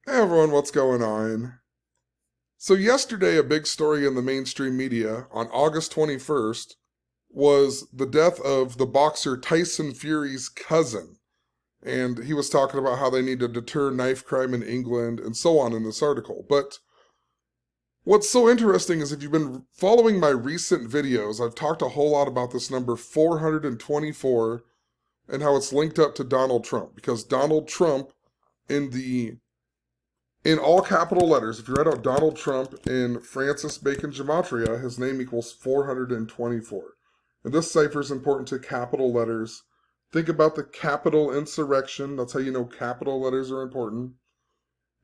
Hey everyone, what's going on? So yesterday, a big story in the mainstream media on August 21st was the death of the boxer Tyson Fury's cousin. And he was talking about how they need to deter knife crime in England and so on in this article. But what's so interesting is if you've been following my recent videos, I've talked a whole lot about this number 424 and how it's linked up to Donald Trump. Because Donald Trump in the in all capital letters, if you write out Donald Trump in Francis Bacon Gematria, his name equals 424. And this cipher is important to capital letters. Think about the capital insurrection. That's how you know capital letters are important.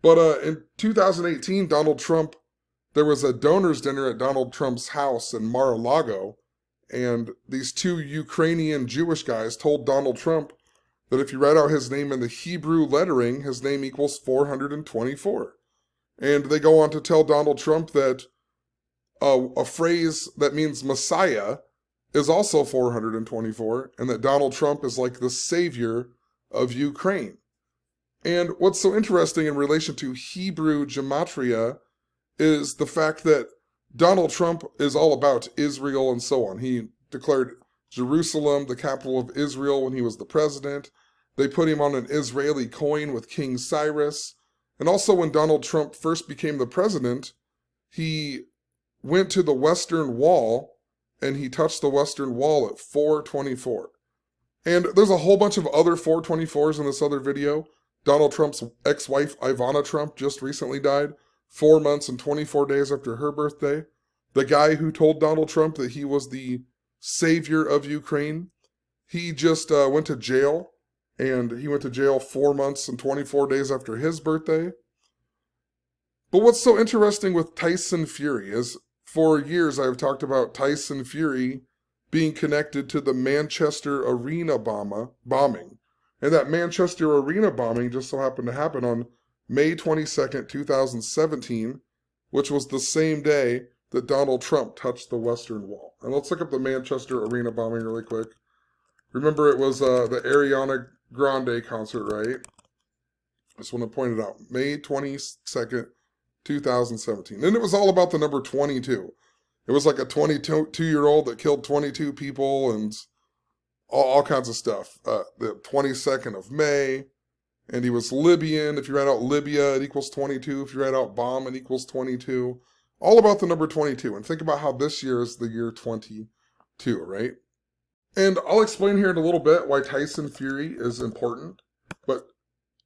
But in 2018, there was a donors dinner at Donald Trump's house in Mar-a-Lago. And these two Ukrainian Jewish guys told Donald Trump that if you write out his name in the Hebrew lettering, his name equals 424. And they go on to tell Donald Trump that a phrase that means Messiah is also 424, and that Donald Trump is like the savior of Ukraine. And what's so interesting in relation to Hebrew gematria is the fact that Donald Trump is all about Israel and so on. He declared Jerusalem the capital of Israel when he was the president. They put him on an Israeli coin with King Cyrus. And also when Donald Trump first became the president, he went to the Western Wall and he touched the Western Wall at 424. And there's a whole bunch of other 424s in this other video. Donald Trump's ex-wife Ivana Trump just recently died, 4 months and 24 days after her birthday. The guy who told Donald Trump that he was the savior of Ukraine, he just went to jail. And he went to jail 4 months and 24 days after his birthday. But what's so interesting with Tyson Fury is for years I've talked about Tyson Fury being connected to the Manchester Arena bombing. And that Manchester Arena bombing just so happened to happen on May 22nd, 2017, which was the same day that Donald Trump touched the Western Wall. And let's look up the Manchester Arena bombing really quick. Remember, it was the Ariana Grande concert, right? I just want to point it out. May 22nd, 2017. And it was all about the number 22. It was like a 22-year-old that killed 22 people and all kinds of stuff. The 22nd of May. And he was Libyan. If you write out Libya, it equals 22. If you write out bomb, it equals 22. All about the number 22. And think about how this year is the year 22, right? And I'll explain here in a little bit why Tyson Fury is important. But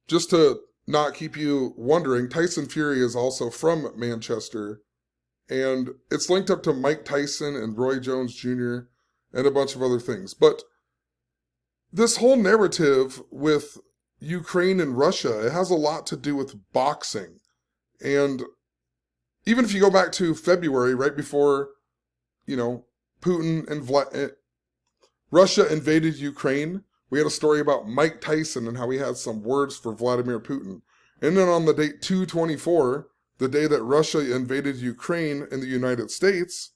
just to not keep you wondering, Tyson Fury is also from Manchester. And it's linked up to Mike Tyson and Roy Jones Jr. and a bunch of other things. But this whole narrative with Ukraine and Russia, it has a lot to do with boxing. And even if you go back to February, right before, Putin and Russia invaded Ukraine, we had a story about Mike Tyson and how he had some words for Vladimir Putin. And then on the date 2/24, the day that Russia invaded Ukraine in the United States,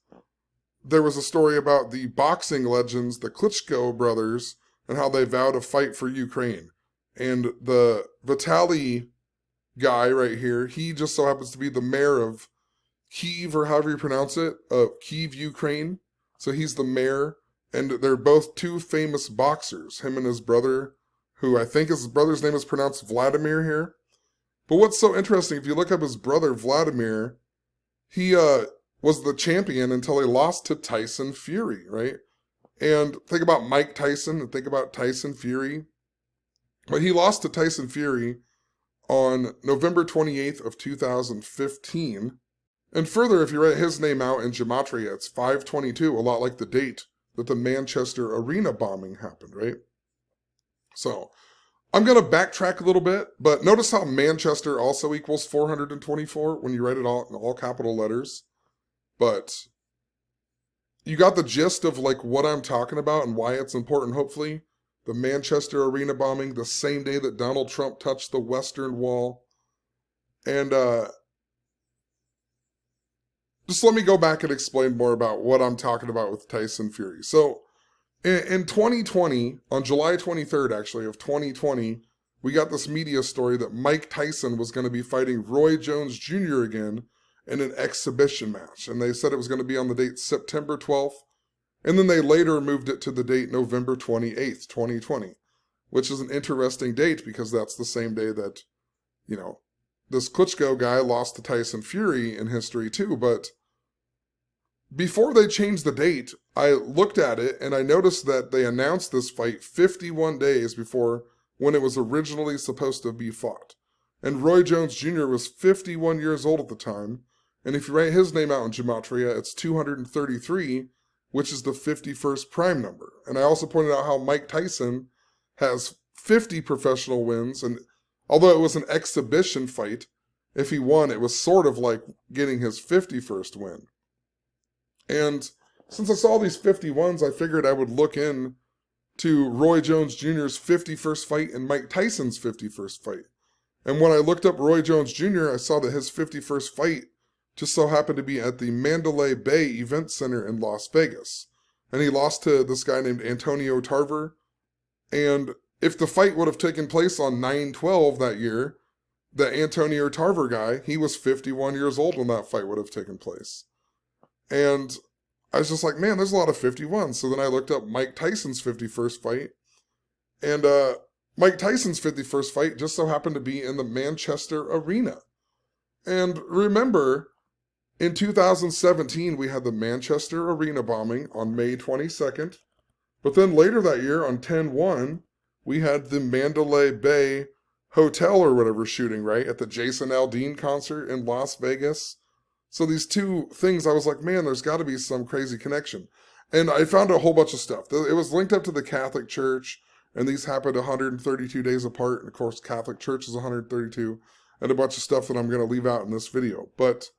there was a story about the boxing legends, the Klitschko brothers, and how they vow to fight for Ukraine. And the Vitaly guy right here, he just so happens to be the mayor of Kyiv, or however you pronounce it, of Kyiv, Ukraine. So he's the mayor. And they're both two famous boxers, him and his brother, who I think his brother's name is pronounced Vladimir here. But what's so interesting, if you look up his brother Vladimir, he was the champion until he lost to Tyson Fury, right? And think about Mike Tyson and think about Tyson Fury. But he lost to Tyson Fury on November 28th of 2015. And further, if you write his name out in gematria, it's 522, a lot like the date that the Manchester Arena bombing happened, right? So, I'm going to backtrack a little bit, but notice how Manchester also equals 424 when you write it all in all capital letters. But you got the gist of like what I'm talking about and why it's important, hopefully. The Manchester Arena bombing, the same day that Donald Trump touched the Western Wall. And just let me go back and explain more about what I'm talking about with Tyson Fury. So, in 2020, on July 23rd, actually, of 2020, we got this media story that Mike Tyson was going to be fighting Roy Jones Jr. again in an exhibition match. And they said it was going to be on the date September 12th. And then they later moved it to the date November 28th, 2020, which is an interesting date because that's the same day that, this Klitschko guy lost to Tyson Fury in history too. But before they changed the date, I looked at it and I noticed that they announced this fight 51 days before when it was originally supposed to be fought. And Roy Jones Jr. was 51 years old at the time. And if you write his name out in gematria, it's 233, which is the 51st prime number. And I also pointed out how Mike Tyson has 50 professional wins. And although it was an exhibition fight, if he won, it was sort of like getting his 51st win. And since I saw these 51s, I figured I would look in to Roy Jones Jr.'s 51st fight and Mike Tyson's 51st fight. And when I looked up Roy Jones Jr., I saw that his 51st fight just so happened to be at the Mandalay Bay Event Center in Las Vegas. And he lost to this guy named Antonio Tarver. And if the fight would have taken place on 9/12 that year, the Antonio Tarver guy, he was 51 years old when that fight would have taken place. And I was just like, man, there's a lot of 51s. So then I looked up Mike Tyson's 51st fight. And Mike Tyson's 51st fight just so happened to be in the Manchester Arena. And remember, in 2017, we had the Manchester Arena bombing on May 22nd. But then later that year, on 10/1, we had the Mandalay Bay Hotel or whatever shooting, right? At the Jason Aldean concert in Las Vegas. So these two things, I was like, man, there's got to be some crazy connection. And I found a whole bunch of stuff. It was linked up to the Catholic Church, and these happened 132 days apart. And of course, Catholic Church is 132, and a bunch of stuff that I'm going to leave out in this video. But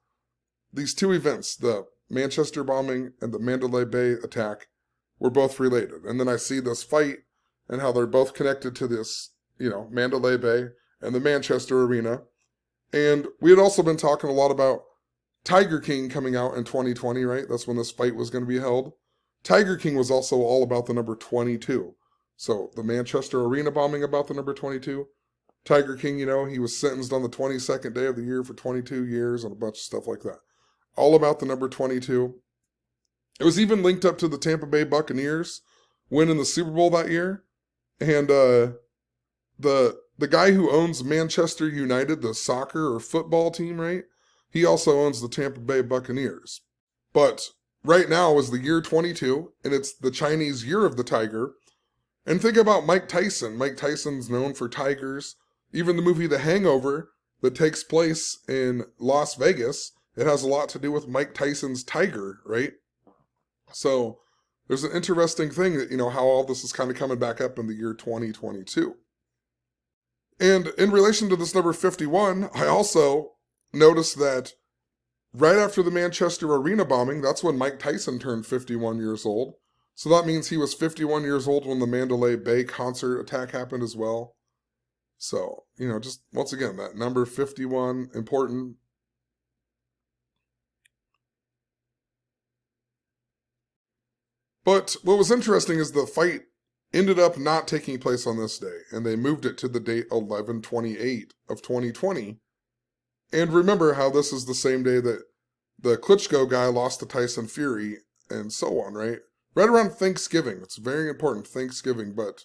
these two events, the Manchester bombing and the Mandalay Bay attack, were both related. And then I see this fight and how they're both connected to this, Mandalay Bay and the Manchester Arena. And we had also been talking a lot about Tiger King coming out in 2020, right? That's when this fight was going to be held. Tiger King was also all about the number 22. So the Manchester Arena bombing about the number 22. Tiger King, he was sentenced on the 22nd day of the year for 22 years and a bunch of stuff like that. All about the number 22. It was even linked up to the Tampa Bay Buccaneers winning the Super Bowl that year. And the guy who owns Manchester United, the soccer or football team, right? He also owns the Tampa Bay Buccaneers. But right now is the year 22, and it's the Chinese Year of the Tiger. And think about Mike Tyson. Mike Tyson's known for tigers. Even the movie The Hangover that takes place in Las Vegas, it has a lot to do with Mike Tyson's tiger, right? So there's an interesting thing that, how all this is kind of coming back up in the year 2022. And in relation to this number 51, I also noticed that right after the Manchester Arena bombing, that's when Mike Tyson turned 51 years old. So that means he was 51 years old when the Mandalay Bay concert attack happened as well. So, just once again, that number 51, important. But what was interesting is the fight ended up not taking place on this day, and they moved it to the date 11/28 of 2020. And remember how this is the same day that the Klitschko guy lost to Tyson Fury, and so on, right? Right around Thanksgiving. It's very important, Thanksgiving. But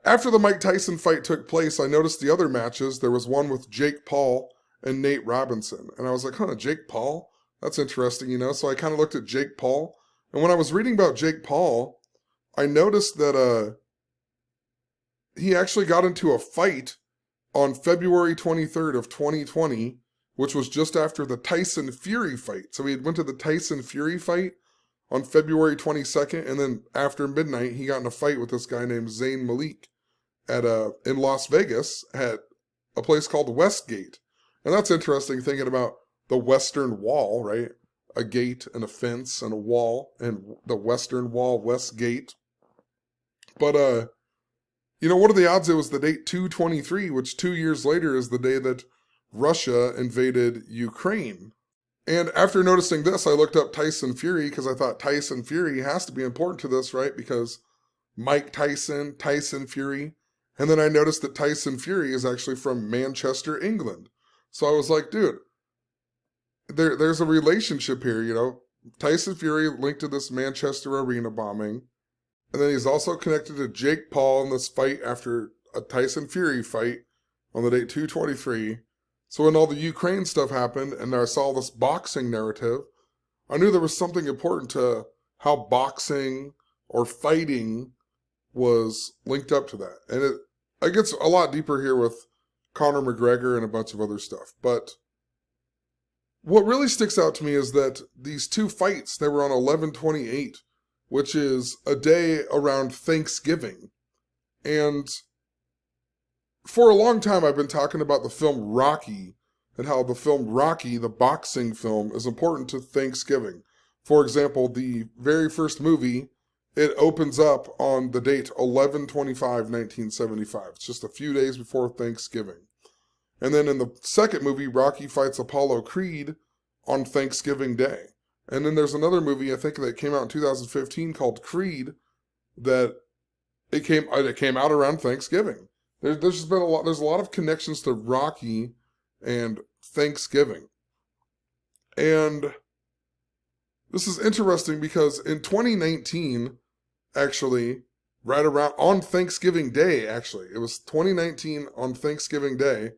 after the Mike Tyson fight took place, I noticed the other matches. There was one with Jake Paul and Nate Robinson. And I was like, Jake Paul? That's interesting, So I kind of looked at Jake Paul. And when I was reading about Jake Paul, I noticed that he actually got into a fight on February 23rd of 2020, which was just after the Tyson Fury fight. So he went to the Tyson Fury fight on February 22nd, and then after midnight, he got in a fight with this guy named Zayn Malik in Las Vegas at a place called Westgate. And that's interesting, thinking about the Western Wall, right? A gate and a fence and a wall, and the Western Wall, Westgate. But, what are the odds it was the date 2/23, which 2 years later is the day that Russia invaded Ukraine? And after noticing this, I looked up Tyson Fury because I thought Tyson Fury has to be important to this, right? Because Mike Tyson, Tyson Fury. And then I noticed that Tyson Fury is actually from Manchester, England. So I was like, dude, there's a relationship here, you know. Tyson Fury linked to this Manchester arena bombing. And then he's also connected to Jake Paul in this fight after a Tyson Fury fight on the date 2/23. So when all the Ukraine stuff happened and I saw this boxing narrative, I knew there was something important to how boxing or fighting was linked up to that. And it gets a lot deeper here with Conor McGregor and a bunch of other stuff. But what really sticks out to me is that these two fights, they were on 11/28, which is a day around Thanksgiving. And for a long time, I've been talking about the film Rocky and how the film Rocky, the boxing film, is important to Thanksgiving. For example, the very first movie, it opens up on the date 11/25/1975. It's just a few days before Thanksgiving. And then in the second movie, Rocky fights Apollo Creed on Thanksgiving Day. And then there's another movie, I think, that came out in 2015 called Creed, that it came out around Thanksgiving. There's just been there's a lot of connections to Rocky and Thanksgiving. And this is interesting because in 2019, actually, right around, on Thanksgiving Day, actually, it was 2019 on Thanksgiving Day,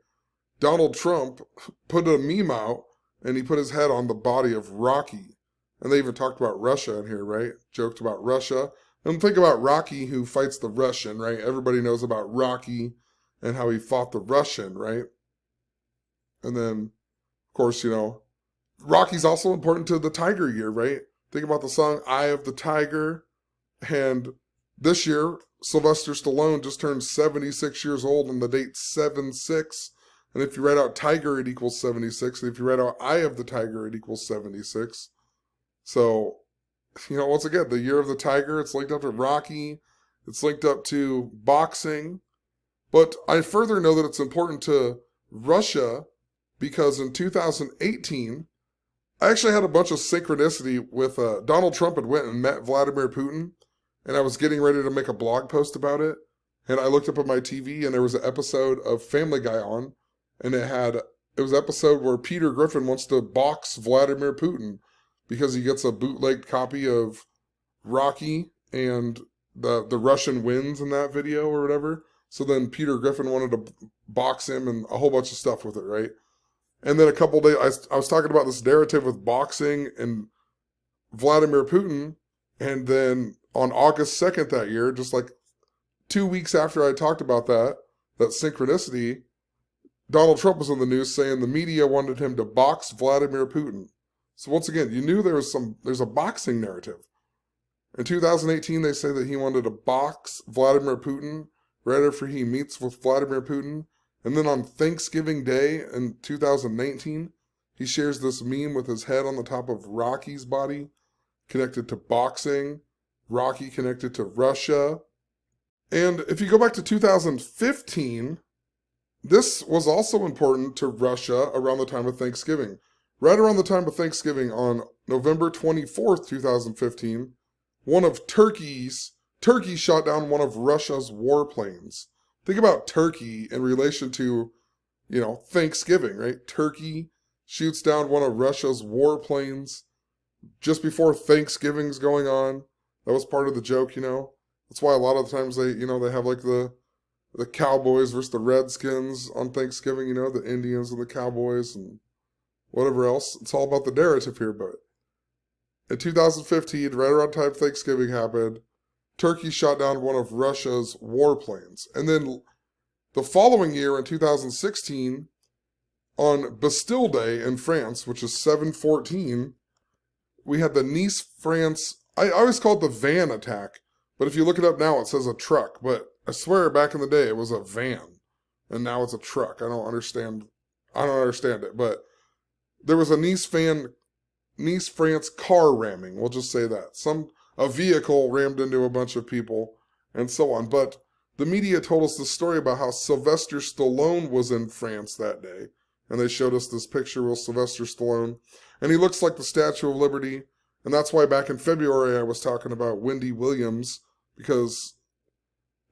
Donald Trump put a meme out and he put his head on the body of Rocky. And they even talked about Russia in here, right? Joked about Russia. And think about Rocky who fights the Russian, right? Everybody knows about Rocky and how he fought the Russian, right? And then, of course, you know, Rocky's also important to the Tiger year, right? Think about the song Eye of the Tiger. And this year, Sylvester Stallone just turned 76 years old on the date 7/6. And if you write out Tiger, it equals 76. And if you write out Eye of the Tiger, it equals 76. So, you know, once again, the year of the Tiger, it's linked up to Rocky. It's linked up to boxing. But I further know that it's important to Russia because in 2018, I actually had a bunch of synchronicity with Donald Trump had went and met Vladimir Putin. And I was getting ready to make a blog post about it. And I looked up at my TV and there was an episode of Family Guy on. And it was an episode where Peter Griffin wants to box Vladimir Putin because he gets a bootleg copy of Rocky and the Russian wins in that video or whatever. So then Peter Griffin wanted to box him and a whole bunch of stuff with it, right? And then a couple days, I was talking about this narrative with boxing and Vladimir Putin. And then on August 2nd that year, just like 2 weeks after I talked about that synchronicity, Donald Trump was in the news saying the media wanted him to box Vladimir Putin. So once again, you knew there's a boxing narrative. In 2018, they say that he wanted to box Vladimir Putin right after he meets with Vladimir Putin. And then on Thanksgiving Day in 2019, he shares this meme with his head on the top of Rocky's body, connected to boxing, Rocky connected to Russia. And if you go back to 2015, this was also important to Russia around the time of Thanksgiving. Right around the time of Thanksgiving on November 24th, 2015, Turkey shot down one of Russia's warplanes. Think about Turkey in relation to, you know, Thanksgiving, right? Turkey shoots down one of Russia's warplanes just before Thanksgiving's going on. That was part of the joke, you know. That's why a lot of the times they have like the Cowboys versus the Redskins on Thanksgiving, you know, the Indians and the Cowboys and whatever else. It's all about the narrative here, but in 2015, right around the time Thanksgiving happened, Turkey shot down one of Russia's warplanes. And then the following year, in 2016, on Bastille Day in France, which is 7/14, we had the Nice, France, I always call it the van attack, but if you look it up now, it says a truck. But I swear back in the day, it was a van, and now it's a truck. I don't understand it, but there was a Nice, France car ramming. We'll just say that. A vehicle rammed into a bunch of people and so on. But the media told us the story about how Sylvester Stallone was in France that day. And they showed us this picture with Sylvester Stallone. And he looks like the Statue of Liberty. And that's why back in February I was talking about Wendy Williams. Because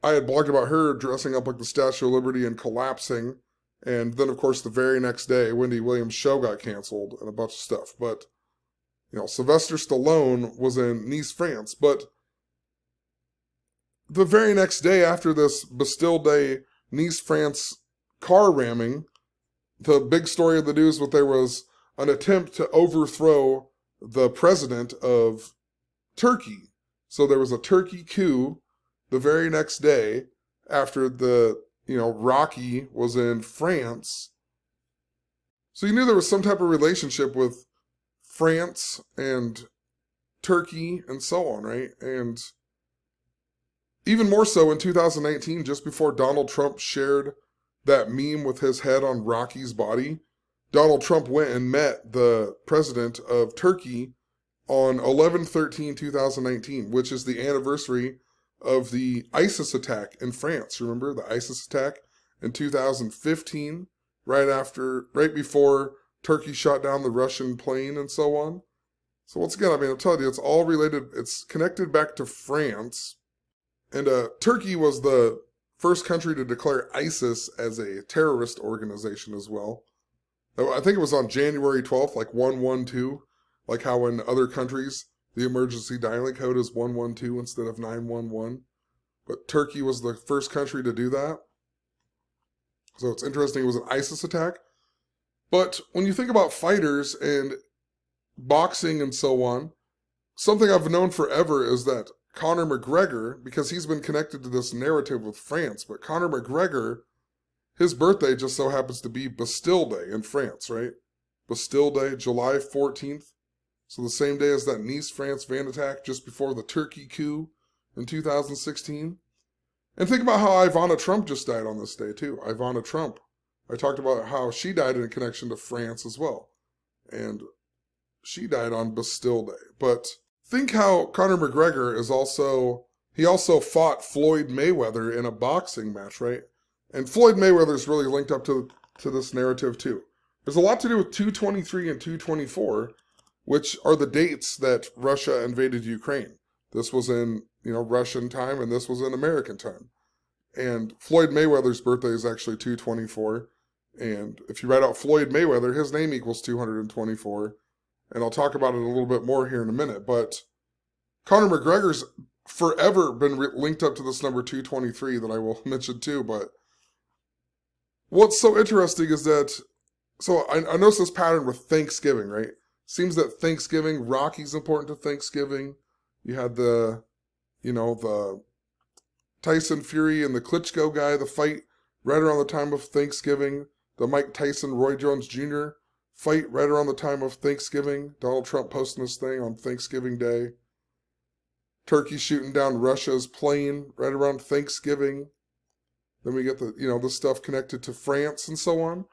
I had blogged about her dressing up like the Statue of Liberty and collapsing. And then, of course, the very next day, Wendy Williams' show got canceled and a bunch of stuff. But, Sylvester Stallone was in Nice, France. But the very next day after this Bastille Day, Nice, France car ramming, the big story of the news was there was an attempt to overthrow the president of Turkey. So there was a Turkey coup the very next day after the, Rocky was in France. So you knew there was some type of relationship with France and Turkey and so on, right? And even more so in 2019, just before Donald Trump shared that meme with his head on Rocky's body, Donald Trump went and met the president of Turkey on 11/13/2019, which is the anniversary of the ISIS attack in France. Remember the ISIS attack in 2015, right before Turkey shot down the Russian plane and so on. So once again, I'm telling you, it's all related. It's connected back to France. And Turkey was the first country to declare ISIS as a terrorist organization as well. I think it was on January 12th, like 112, like how in other countries the emergency dialing code is 112 instead of 911. But Turkey was the first country to do that. So it's interesting, it was an ISIS attack. But when you think about fighters and boxing and so on, something I've known forever is that Conor McGregor, because he's been connected to this narrative with France, but Conor McGregor, his birthday just so happens to be Bastille Day in France, right? Bastille Day, July 14th. So the same day as that Nice, France van attack just before the Turkey coup in 2016. And think about how Ivana Trump just died on this day too. Ivana Trump. I talked about how she died in connection to France as well. And she died on Bastille Day. But think how Conor McGregor he also fought Floyd Mayweather in a boxing match, right? And Floyd Mayweather is really linked up to this narrative too. There's a lot to do with 223 and 224, which are the dates that Russia invaded Ukraine. This was in, Russian time and this was in American time. And Floyd Mayweather's birthday is actually 224. And if you write out Floyd Mayweather, his name equals 224. And I'll talk about it a little bit more here in a minute. But Conor McGregor's forever been linked up to this number 223 that I will mention too. But what's so interesting is that, so I noticed this pattern with Thanksgiving, right? Seems that Thanksgiving, Rocky's important to Thanksgiving. You had the Tyson Fury and the Klitschko guy, the fight right around the time of Thanksgiving. The Mike Tyson, Roy Jones Jr. fight right around the time of Thanksgiving. Donald Trump posting this thing on Thanksgiving Day. Turkey shooting down Russia's plane right around Thanksgiving. Then we get the stuff connected to France and so on.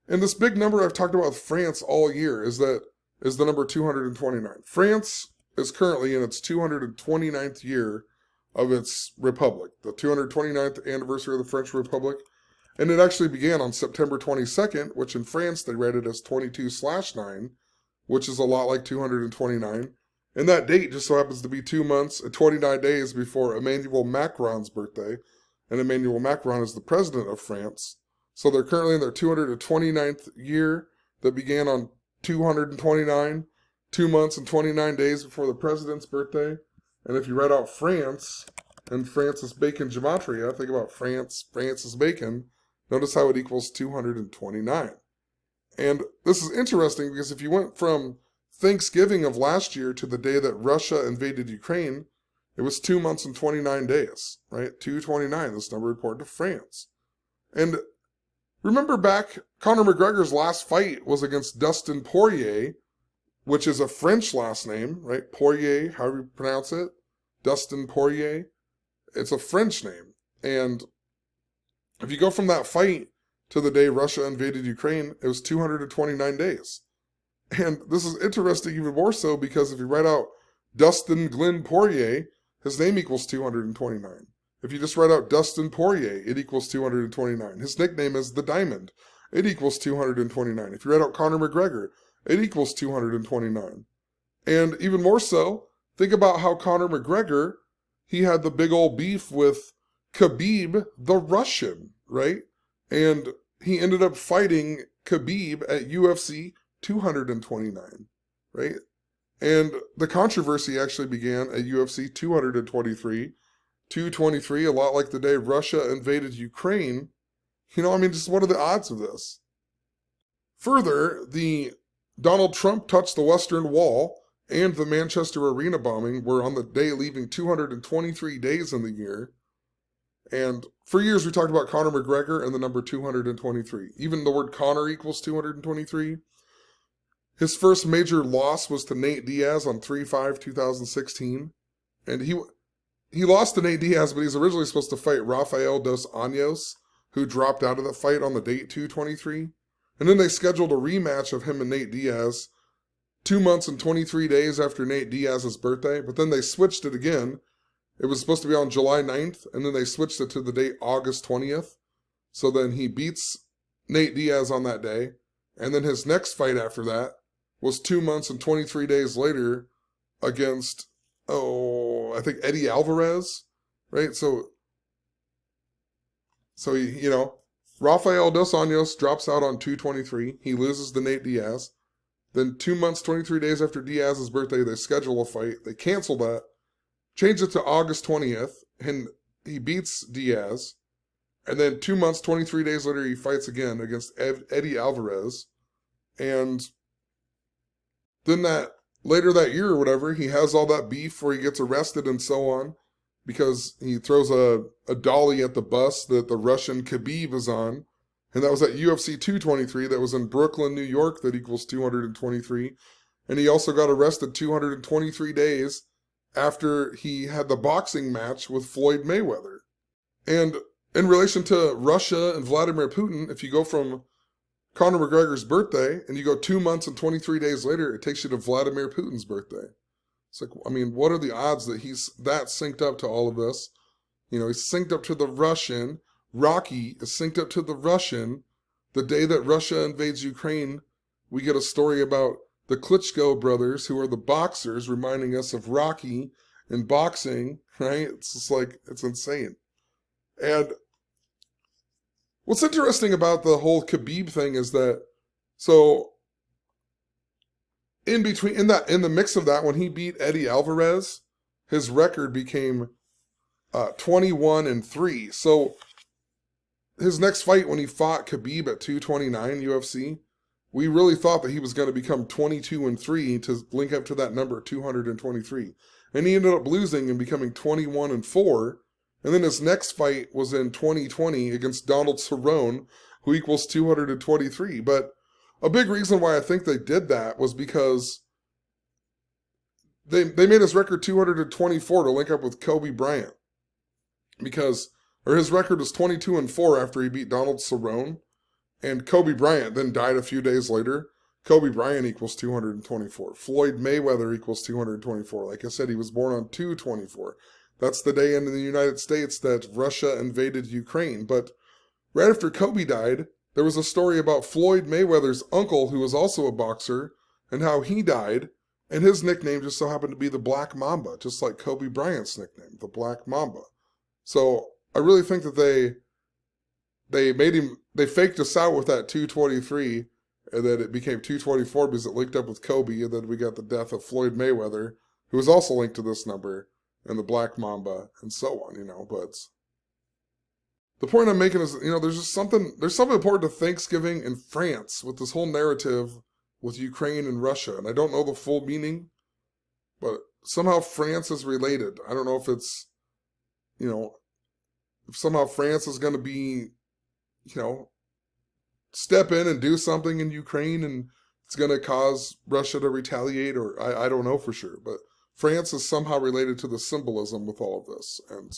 And this big number I've talked about with France all year is the number 229. France is currently in its 229th year of its republic, the 229th anniversary of the French Republic. And it actually began on September 22nd, which in France they read it as 22/9, which is a lot like 229. And that date just so happens to be 2 months and 29 days before Emmanuel Macron's birthday. And Emmanuel Macron is the president of France. So they're currently in their 229th year that began on 229, 2 months and 29 days before the president's birthday. And if you write out France and Francis Bacon gematria, think about Francis Bacon, notice how it equals 229. And this is interesting because if you went from Thanksgiving of last year to the day that Russia invaded Ukraine, it was 2 months and 29 days, right? 229, this number reported to France. And remember back, Conor McGregor's last fight was against Dustin Poirier, which is a French last name, right? Poirier, however you pronounce it. Dustin Poirier. It's a French name. And if you go from that fight to the day Russia invaded Ukraine, it was 229 days. And this is interesting even more so because if you write out Dustin Glenn Poirier, his name equals 229. If you just write out Dustin Poirier, it equals 229. His nickname is the Diamond. It equals 229. If you write out Conor McGregor, it equals 229. And even more so, think about how Conor McGregor, he had the big old beef with Khabib, the Russian, right? And he ended up fighting Khabib at UFC 229, right? And the controversy actually began at UFC 223. 223, a lot like the day Russia invaded Ukraine. Just what are the odds of this? Further, the Donald Trump touched the Western Wall and the Manchester Arena bombing were on the day leaving 223 days in the year. And for years we talked about Conor McGregor and the number 223. Even the word Conor equals 223. His first major loss was to Nate Diaz on 3/5/2016. And he lost to Nate Diaz, but he's originally supposed to fight Rafael dos Anjos, who dropped out of the fight on the date 223. And then they scheduled a rematch of him and Nate Diaz 2 months and 23 days after Nate Diaz's birthday. But then they switched it again. It was supposed to be on July 9th, and then they switched it to the date August 20th. So then he beats Nate Diaz on that day. And then his next fight after that was 2 months and 23 days later against, I think Eddie Alvarez, right? So he, Rafael dos Anjos drops out on 223. He loses to Nate Diaz. Then 2 months, 23 days after Diaz's birthday, they schedule a fight. They cancel that, change it to August 20th, and he beats Diaz. And then 2 months, 23 days later, he fights again against Eddie Alvarez. And then later that year or whatever, he has all that beef where he gets arrested and so on because he throws a dolly at the bus that the Russian Khabib is on. And that was at UFC 223 that was in Brooklyn, New York, that equals 223. And he also got arrested 223 days after he had the boxing match with Floyd Mayweather. And in relation to Russia and Vladimir Putin, if you go from Conor McGregor's birthday and you go 2 months and 23 days later, it takes you to Vladimir Putin's birthday. It's like, what are the odds that he's that synced up to all of this? He's synced up to the Russian. Rocky is synced up to the Russian. The day that Russia invades Ukraine, we get a story about the Klitschko brothers, who are the boxers, reminding us of Rocky and boxing, right? It's just like, it's insane. And what's interesting about the whole Khabib thing is that, so in the mix of that, when he beat Eddie Alvarez, his record became 21-3. So his next fight, when he fought Khabib at 229 UFC, we really thought that he was going to become 22-3 to link up to that number 223. And he ended up losing and becoming 21-4. And then his next fight was in 2020 against Donald Cerrone, who equals 223. But a big reason why I think they did that was because they made his record 224 to link up with Kobe Bryant. His record was 22-4 after he beat Donald Cerrone. And Kobe Bryant then died a few days later. Kobe Bryant equals 224. Floyd Mayweather equals 224. Like I said, he was born on 224. That's the day in the United States that Russia invaded Ukraine. But right after Kobe died, there was a story about Floyd Mayweather's uncle, who was also a boxer, and how he died. And his nickname just so happened to be the Black Mamba, just like Kobe Bryant's nickname, the Black Mamba. So I really think that they faked us out with that 223, and then it became 224 because it linked up with Kobe, and then we got the death of Floyd Mayweather, who was also linked to this number, and the Black Mamba, and so on, But the point I'm making is, there's something important to Thanksgiving in France with this whole narrative with Ukraine and Russia, and I don't know the full meaning, but somehow France is related. I don't know if it's, if somehow France is going to be, step in and do something in Ukraine and it's going to cause Russia to retaliate, or I don't know for sure, but France is somehow related to the symbolism with all of this. And,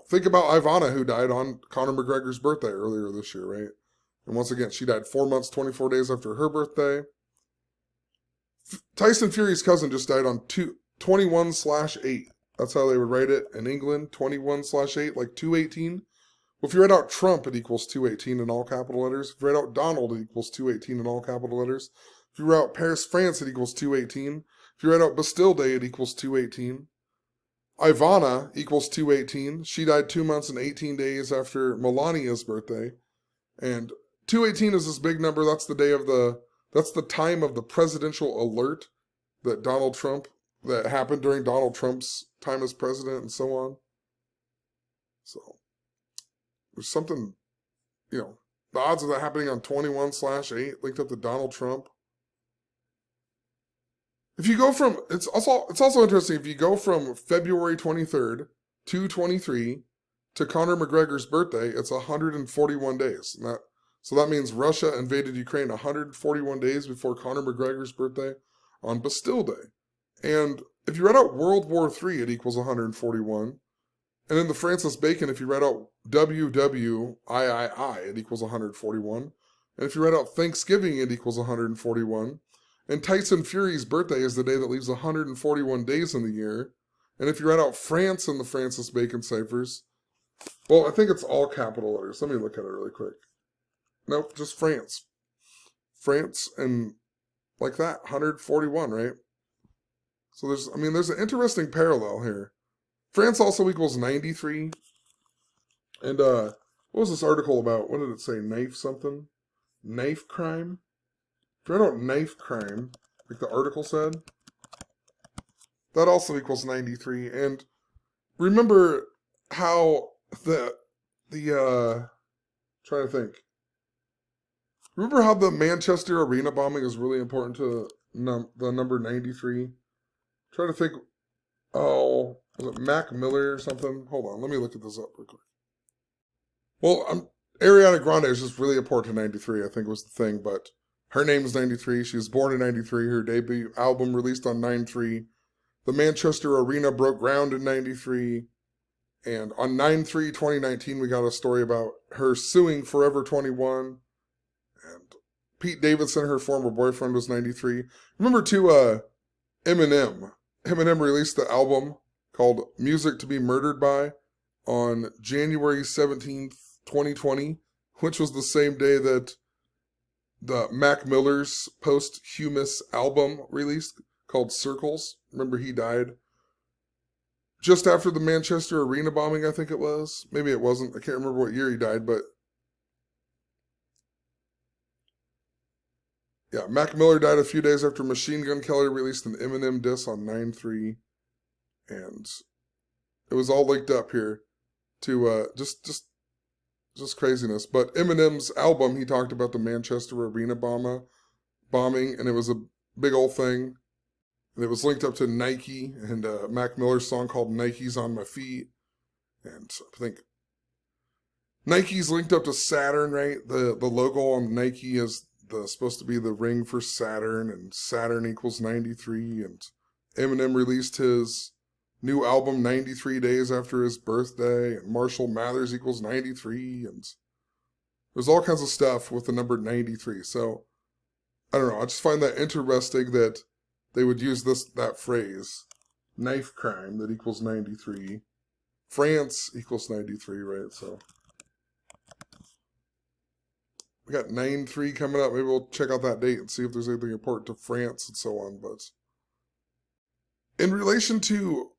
think about Ivana, who died on Conor McGregor's birthday earlier this year, right? And once again, she died 4 months, 24 days after her birthday. Tyson Fury's cousin just died on 21/8. That's how they would write it in England, 21/8, like 218. Well, if you write out Trump, it equals 218 in all capital letters. If you write out Donald, it equals 218 in all capital letters. If you write out Paris, France, it equals 218. If you write out Bastille Day, it equals 218. Ivana equals 218. She died 2 months and 18 days after Melania's birthday. And 218 is this big number. That's the time of the presidential alert that happened during Donald Trump's time as president and so on. So there's something, the odds of that happening on 21/8 linked up to Donald Trump. If you go from, it's also interesting, if you go from February 23rd, 223, to Conor McGregor's birthday, it's 141 days. So that means Russia invaded Ukraine 141 days before Conor McGregor's birthday on Bastille Day. And if you read out World War III, it equals 141. And then the Francis Bacon, if you read out WWIII, it equals 141. And if you read out Thanksgiving, it equals 141. And Tyson Fury's birthday is the day that leaves 141 days in the year. And if you read out France in the Francis Bacon ciphers, well, I think it's all capital letters. Let me look at it really quick. Nope, just France. France and like that, 141, right? So there's an interesting parallel here. France also equals 93. And what was this article about? What did it say? Knife something? Knife crime? If you read out knife crime, like the article said, that also equals 93. And remember how trying to think. Remember how the Manchester Arena bombing is really important to the number 93? Trying to think, was it Mac Miller or something? Hold on, let me look at this up real quick. Well, Ariana Grande is just really important to 93, I think was the thing, but her name is 93. She was born in 93. Her debut album released on 9/3. The Manchester Arena broke ground in 93. And on 9/3/2019, we got a story about her suing Forever 21. And Pete Davidson, her former boyfriend, was 93. Remember, too, Eminem. Eminem released the album called Music to be Murdered By on January 17th, 2020, which was the same day that the Mac Miller's posthumous album released called Circles. Remember, he died just after the Manchester Arena bombing, I think it was. Maybe it wasn't. I can't remember what year he died, but yeah, Mac Miller died a few days after Machine Gun Kelly released an Eminem diss on 9/3, and it was all linked up here to just craziness. But Eminem's album, he talked about the Manchester Arena bombing, and it was a big old thing. And it was linked up to Nike and Mac Miller's song called Nike's on My Feet. And I think Nike's linked up to Saturn, right? The logo on Nike is supposed to be the ring for Saturn, and Saturn equals 93. And Eminem released his new album 93 days after his birthday, and Marshall Mathers equals 93. And there's all kinds of stuff with the number 93. So, I don't know. I just find that interesting that they would use that phrase, knife crime, that equals 93. France equals 93, right? So we got 9/3 coming up. Maybe we'll check out that date and see if there's anything important to France and so on. But in relation to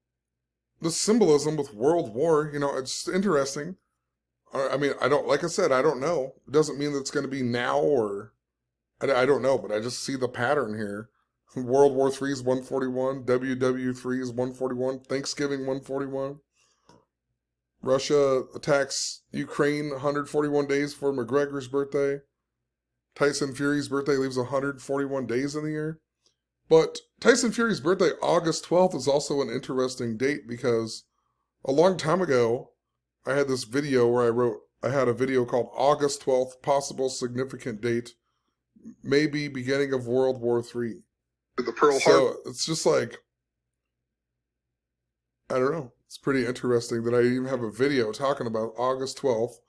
the symbolism with World War, it's interesting. I mean, I don't know. It doesn't mean that it's going to be now or I don't know, but I just see the pattern here. World War III is 141. WW3 is 141. Thanksgiving 141. Russia attacks Ukraine 141 days for McGregor's birthday. Tyson Fury's birthday leaves 141 days in the year. But Tyson Fury's birthday, August 12th, is also an interesting date because a long time ago, I had this video where I had a video called August 12th, Possible Significant Date, Maybe Beginning of World War III. The Pearl Harbor. So it's just like, I don't know. It's pretty interesting that I even have a video talking about August 12th,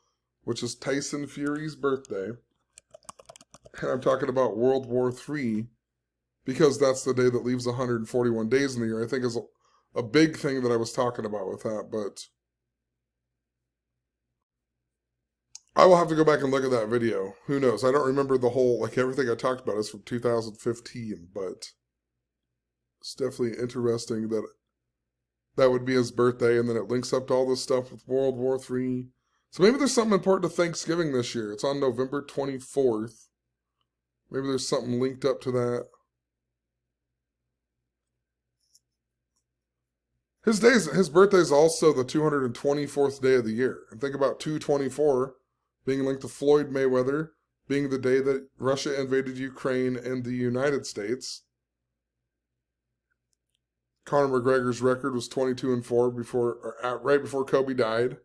which is Tyson Fury's birthday. And I'm talking about World War III because that's the day that leaves 141 days in the year. I think is a big thing that I was talking about with that, but I will have to go back and look at that video. Who knows? I don't remember the whole, everything I talked about is from 2015, but it's definitely interesting that that would be his birthday, and then it links up to all this stuff with World War III. So maybe there's something important to Thanksgiving this year. It's on November 24th. Maybe there's something linked up to that. His birthday is also the 224th day of the year. And think about 224 being linked to Floyd Mayweather, being the day that Russia invaded Ukraine and the United States. Conor McGregor's record was 22-4 right before Kobe died.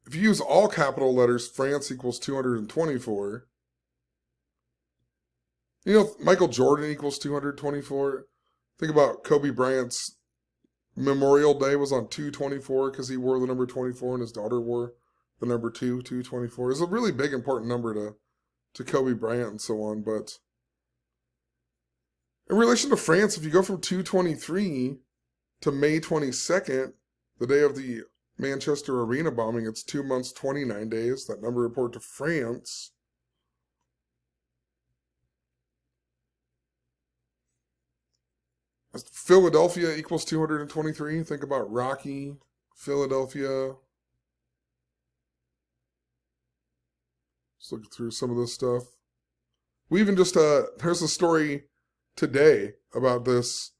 If you use all capital letters, France equals 224. You know, Michael Jordan equals 224. Think about Kobe Bryant's Memorial Day was on 224 because he wore the number 24 and his daughter wore the number 224. It's a really big, important number to Kobe Bryant and so on. But in relation to France, if you go from 223 to May 22nd, the day of the Manchester Arena bombing, it's 2 months, 29 days. That number report to France. Philadelphia equals 223. Think about Rocky, Philadelphia. Just looking through some of this stuff. We even just, there's a story today about this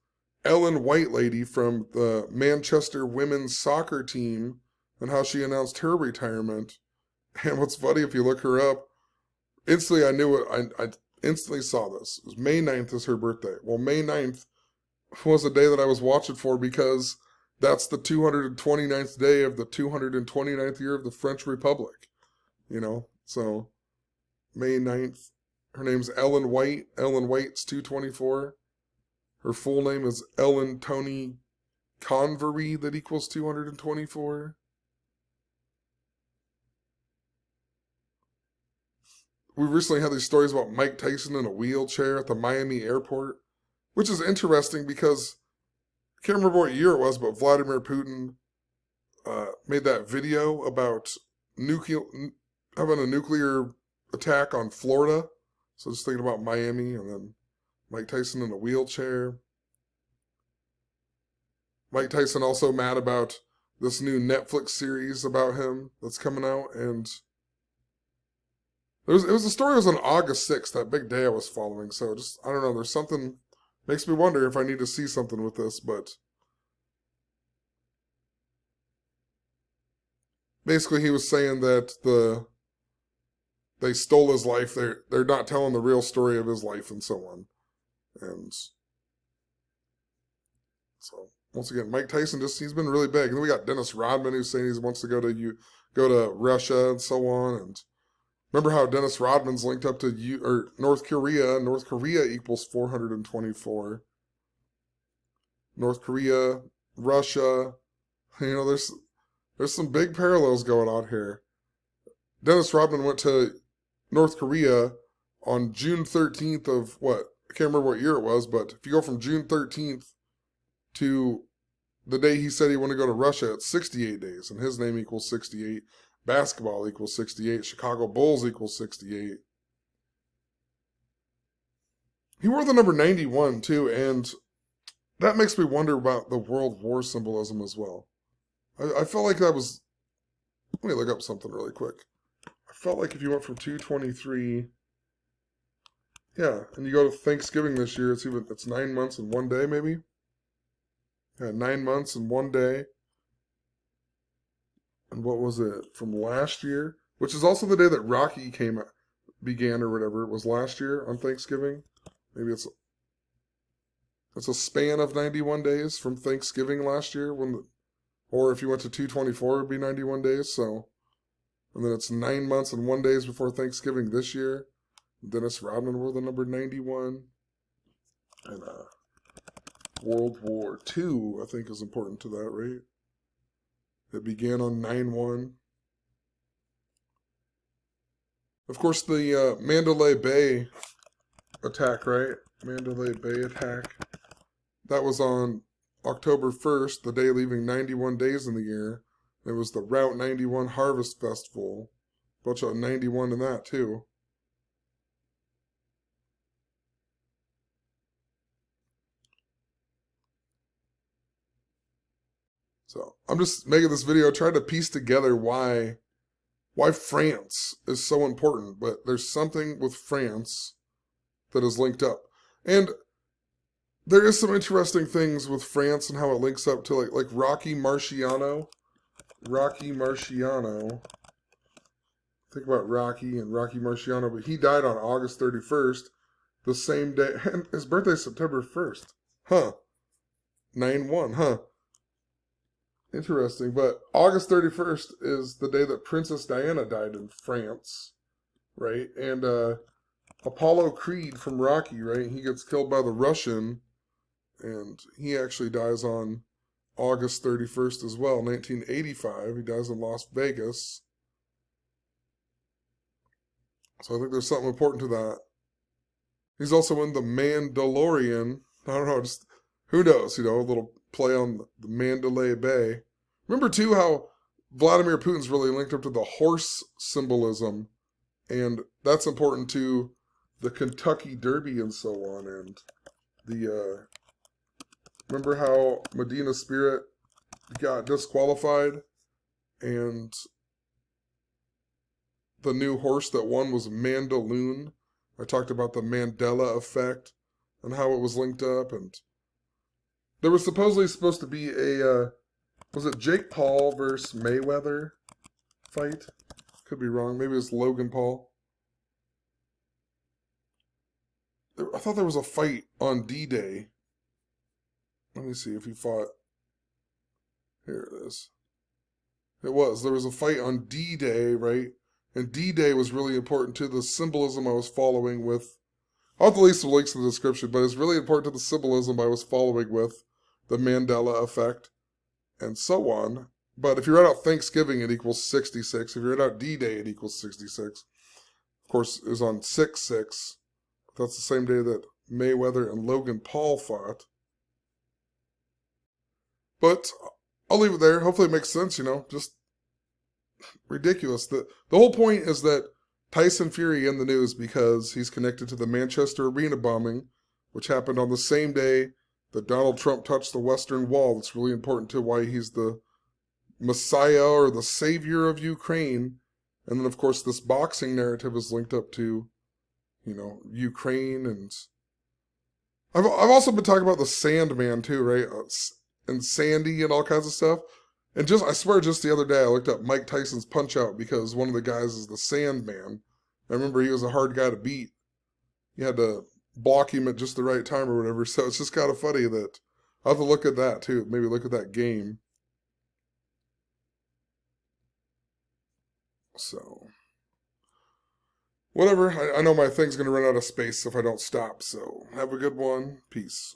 Ellen White lady from the Manchester women's soccer team and how she announced her retirement. And what's funny, if you look her up, instantly I knew it. I instantly saw this. It was May 9th is her birthday. Well, May 9th was a day that I was watching for because that's the 229th day of the 229th year of the French Republic. You know, so May 9th. Her name's Ellen White. Ellen White's 224. Her full name is Ellen Tony Convery, that equals 224. We recently had these stories about Mike Tyson in a wheelchair at the Miami airport, which is interesting because I can't remember what year it was, but Vladimir Putin made that video about having a nuclear attack on Florida. So just thinking about Miami and then Mike Tyson in a wheelchair. Mike Tyson also mad about this new Netflix series about him that's coming out. And it was a story that was on August 6th, that big day I was following. So just, I don't know, there's something, makes me wonder if I need to see something with this. But basically he was saying that they stole his life. They're not telling the real story of his life and so on. And so once again, Mike Tyson he's been really big. And then we got Dennis Rodman who's saying he wants to go to Russia and so on. And remember how Dennis Rodman's linked up to North Korea. North Korea equals 424. North Korea, Russia. You know, there's some big parallels going on here. Dennis Rodman went to North Korea on June 13th of what? I can't remember what year it was, but if you go from June 13th to the day he said he wanted to go to Russia, it's 68 days, and his name equals 68. Basketball equals 68. Chicago Bulls equals 68. He wore the number 91, too, and that makes me wonder about the World War symbolism as well. I felt like that was... Let me look up something really quick. I felt like if you went from 223... Yeah, and you go to Thanksgiving this year, it's 9 months and 1 day, maybe? Yeah, 9 months and 1 day. And what was it? From last year? Which is also the day that Rocky began or whatever. It was last year on Thanksgiving. Maybe it's a span of 91 days from Thanksgiving last year. Or if you went to 224, it would be 91 days. So, and then it's 9 months and 1 day before Thanksgiving this year. Dennis Rodman wore the number 91. And World War II, I think, is important to that, right? It began on 9/1. Of course, the Mandalay Bay attack, right? Mandalay Bay attack. That was on October 1st, the day leaving 91 days in the year. It was the Route 91 Harvest Festival. Bunch of 91 in that, too. So I'm just making this video trying to piece together why France is so important, but there's something with France that is linked up. And there is some interesting things with France and how it links up to like Rocky Marciano. Rocky Marciano. Think about Rocky and Rocky Marciano, but he died on August 31st, the same day. And his birthday's September 1st. Huh. 9-1, huh? Interesting, but August 31st is the day that Princess Diana died in France, right? And Apollo Creed from Rocky, right? He gets killed by the Russian, and he actually dies on August 31st as well, 1985. He dies in Las Vegas. So I think there's something important to that. He's also in The Mandalorian. I don't know, just who knows, a little play on the Mandalay Bay. Remember, too, how Vladimir Putin's really linked up to the horse symbolism, and that's important to the Kentucky Derby and so on, and the, remember how Medina Spirit got disqualified, and the new horse that won was Mandaloon. I talked about the Mandela effect and how it was linked up, and there was supposed to be a, was it Jake Paul versus Mayweather fight? Could be wrong. Maybe it was Logan Paul. I thought there was a fight on D-Day. Let me see if he fought. Here it is. It was. There was a fight on D-Day, right? And D-Day was really important to the symbolism I was following with. I'll have to leave some links in the description, but it's really important to the symbolism I was following with the Mandela effect and so on. But if you write out Thanksgiving, it equals 66. If you write out D-Day, it equals 66. Of course, it was on 6/6. That's the same day that Mayweather and Logan Paul fought. But I'll leave it there. Hopefully it makes sense, just ridiculous. The whole point is that Tyson Fury in the news because he's connected to the Manchester Arena bombing, which happened on the same day that Donald Trump touched the Western Wall. That's really important to why he's the Messiah or the savior of Ukraine. And then, of course, this boxing narrative is linked up to, Ukraine. And I've also been talking about the Sandman, too, right? And Sandy and all kinds of stuff. And I swear just the other day I looked up Mike Tyson's Punch-Out because one of the guys is the Sandman. I remember he was a hard guy to beat. You had to block him at just the right time or whatever. So it's just kind of funny that I'll have to look at that too. Maybe look at that game. So, whatever. I know my thing's going to run out of space if I don't stop. So, have a good one. Peace.